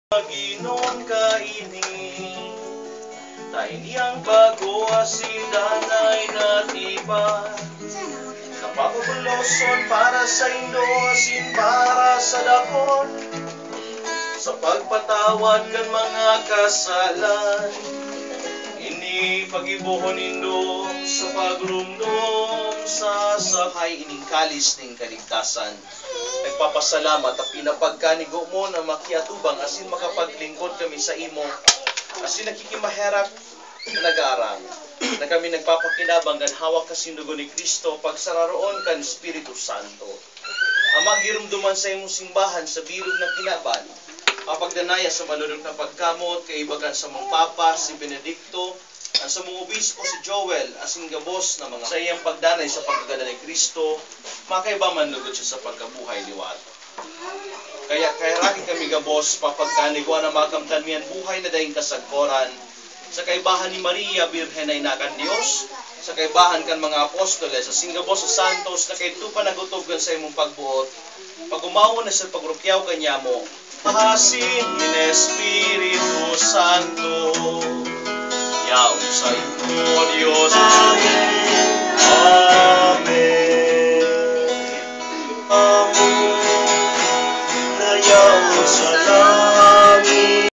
Panginoon kaini, tayo niyang bago asindanay natiba. Napakubuloson para sa Indo, asin para sa dakon, sa pagpatawad kan mga kasalan. Ini pagibuhon Indo sa pagrumdum sa sahay ining kalis ning kaligtasan. Nagpapasalamat at pinapagkanigo mo na makiatubang asin makapaglingkod kami sa imo. Asin nakikimaherap nag-arang na kami nagpapakinabang kan hawak kasin dugo ni Kristo pagsararoon kan Espiritu Santo. Ama, girumduman sa imong simbahan sa birog ng kinaban. Mapagdanaya sa malulog na pagkamot, kaibagan sa mong Papa, si Benedicto, ang sa mong obispo si Joel, asin gabos na mga sa iyang pagdanay sa pagkaganda ni Kristo, makaiba man lugod siya sa pagkabuhay ni Wato. Kaya ragi kami gabos, papagkanigwa na makamtan miyan buhay na dahing kasagkoran, sa kaibahan ni Maria, Birhen ay nakan Diyos, sa kaibahan kan mga apostoles, sa singgabos sa santos, na kay tupa nagutubgan sa imong pagbuot, pag umawon na sa pagrukyaw kanya mo, asin in Espiritu Santo, yaon sa imo, Diyos. Amen.